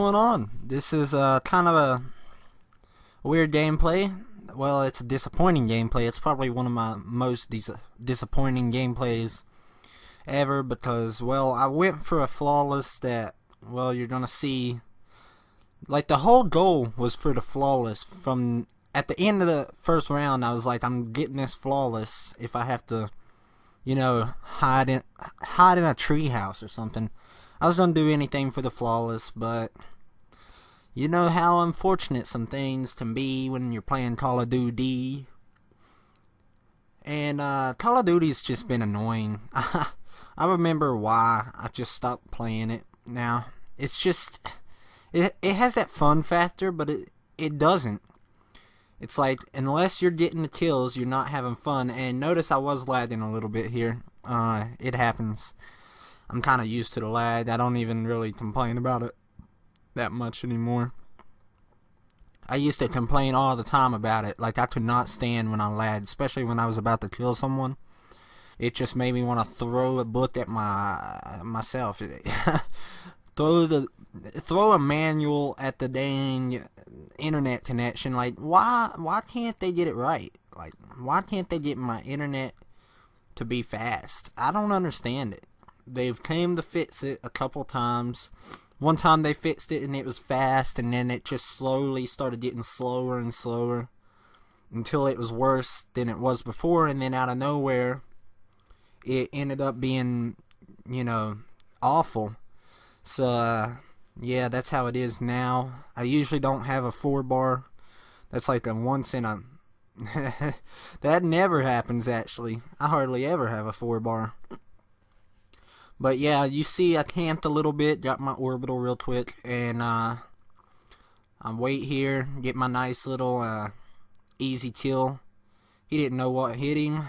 Going on? This is kind of a weird gameplay. Well, it's a disappointing gameplay. It's probably one of my most disappointing gameplays ever because, well, I went for a flawless that, well, you're gonna see. Like, the whole goal was for the flawless. From at the end of the first round, I was like, I'm getting this flawless if I have to, hide in a treehouse or something. I was gonna do anything for the flawless, but you know how unfortunate some things can be when you're playing Call of Duty. And Call of Duty's just been annoying. I remember why I just stopped playing it now. It's just, it has that fun factor, but it doesn't. It's like, unless you're getting the kills, you're not having fun. And notice I was lagging a little bit here. It happens. I'm kind of used to the lag. I don't even really complain about it that much anymore. I used to complain all the time about it. Like, I could not stand when I lagged, especially when I was about to kill someone. It just made me want to throw a book at myself. Throw a manual at the dang internet connection. Like, why can't they get it right? Like, why can't they get my internet to be fast? I don't understand it. They've came to fix it a couple times. One time they fixed it and it was fast, and then it just slowly started getting slower and slower until it was worse than it was before, and then out of nowhere it ended up being, awful. So, yeah, that's how it is now. I usually don't have a 4-bar. That's like a once in a... That never happens, actually. I hardly ever have a 4-bar. But yeah, you see I camped a little bit, got my orbital real quick, and I wait here, get my nice little easy kill. He didn't know what hit him.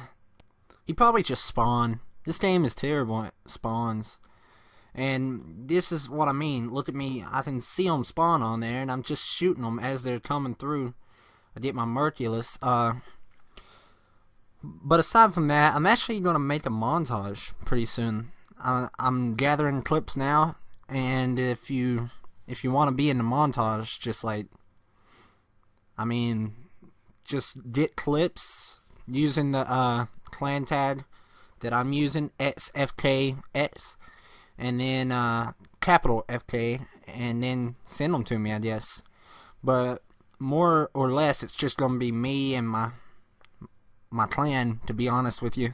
He probably just spawned. This game is terrible at spawns. And this is what I mean. Look at me. I can see them spawn on there, and I'm just shooting them as they're coming through. I get my Merciless. But aside from that, I'm actually going to make a montage pretty soon. I'm gathering clips now, and if you want to be in the montage, just get clips using the clan tag that I'm using, XFKX, and then capital FK, and then send them to me, I guess. But more or less, it's just gonna be me and my clan, to be honest with you.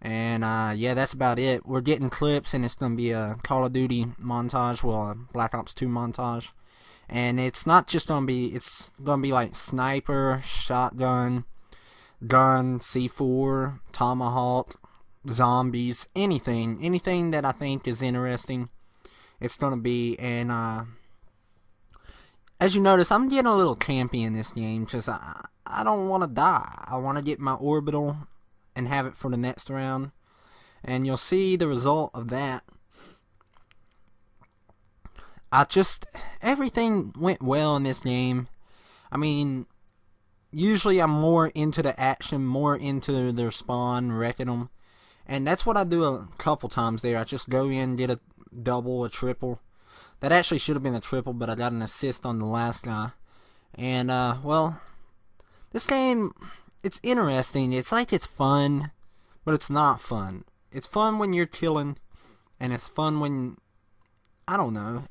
And yeah, that's about it. We're getting clips, and it's gonna be a Call of Duty montage, well, a Black Ops 2 montage. And it's not just gonna be, it's gonna be like sniper, shotgun, gun, C4, tomahawk, zombies, anything that I think is interesting, it's gonna be. And as you notice, I'm getting a little campy in this game because I don't want to die. I want to get my orbital and have it for the next round, and you'll see the result of that. Everything went well in this game. I mean, usually I'm more into the action, more into their spawn, wrecking them, and that's what I do a couple times there. I just go in, get a double, a triple. That actually should have been a triple, but I got an assist on the last guy. And well, this game, it's interesting. It's like it's fun, but it's not fun. It's fun when you're killing, and it's fun when, I don't know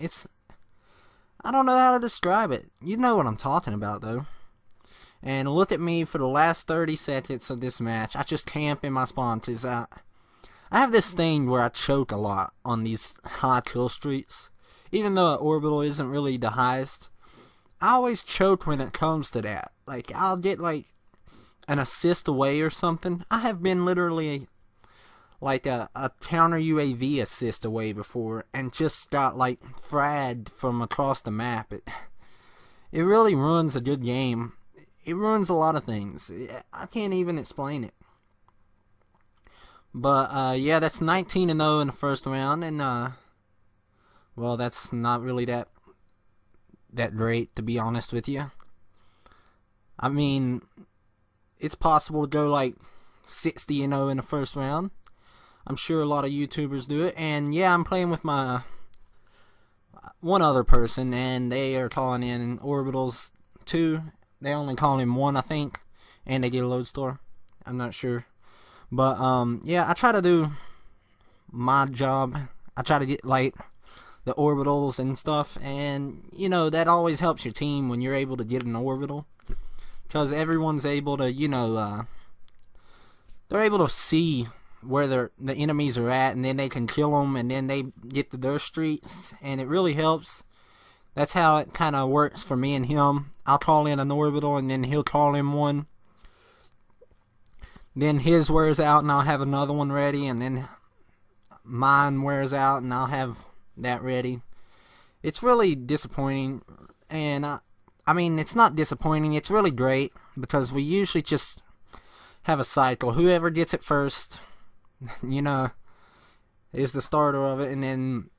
how to describe it. You know what I'm talking about, though. And look at me for the last 30 seconds of this match. I just camp in my spawn because I have this thing where I choke a lot on these high kill streaks. Even though orbital isn't really the highest, I always choke when it comes to that. Like, I'll get like an assist away or something. I have been literally like a counter UAV assist away before and just got like fragged from across the map. It really ruins a good game. It ruins a lot of things. I can't even explain it. But yeah, that's 19-0 in the first round, and well, that's not really that great, to be honest with you. I mean, it's possible to go like 60-0 in the first round. I'm sure a lot of YouTubers do it. And yeah, I'm playing with my one other person, and they are calling in orbitals too. They only call in one, I think, and they get a load store. I'm not sure, but yeah, I try to do my job. I try to get like the orbitals and stuff, and you know that always helps your team when you're able to get an orbital, because everyone's able to, you know, they're able to see where the enemies are at, and then they can kill them, and then they get to their streets, and it really helps. That's how it kind of works for me and him. I'll call in an orbital, and then he'll call in one. Then his wears out, and I'll have another one ready, and then mine wears out, and I'll have that ready. It's really disappointing, and I mean, it's not disappointing. It's really great, because we usually just have a cycle. Whoever gets it first, you know, is the starter of it, and then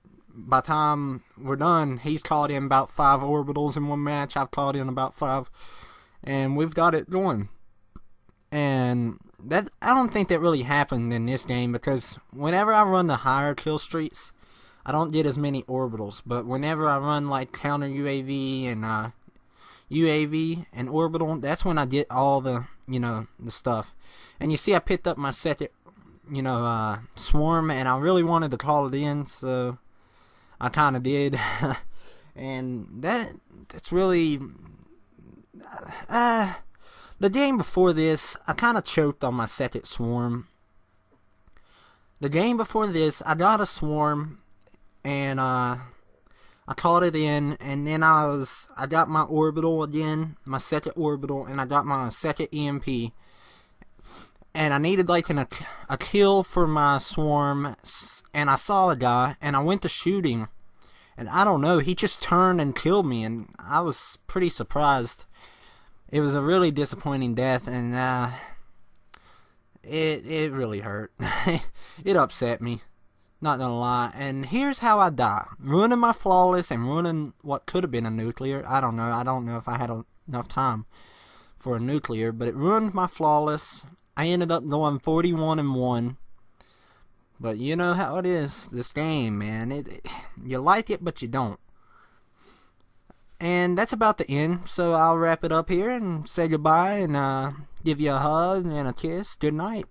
by the time we're done, he's called in about 5 orbitals in one match. I've called in about 5, and we've got it going. And that, I don't think that really happened in this game, because whenever I run the higher kill streaks, I don't get as many orbitals. But whenever I run like counter UAV and UAV and orbital, that's when I get all the, you know, the stuff. And you see, I picked up my second, you know, swarm, and I really wanted to call it in, so I kind of did. And that's really the game before this, I kind of choked on my second swarm. The game before this, I got a swarm, and I called it in, and then I got my orbital again, my second orbital, and I got my second EMP. And I needed like a kill for my swarm, and I saw a guy, and I went to shoot him, and I don't know, he just turned and killed me, and I was pretty surprised. It was a really disappointing death, and it really hurt. It upset me, not gonna lie. And here's how I die: ruining my flawless and ruining what could have been a nuclear. I don't know if I had enough time for a nuclear, but it ruined my flawless. I ended up going 41-1. But you know how it is, this game, man. You like it, but you don't. And that's about the end, so I'll wrap it up here and say goodbye and give you a hug and a kiss. Good night.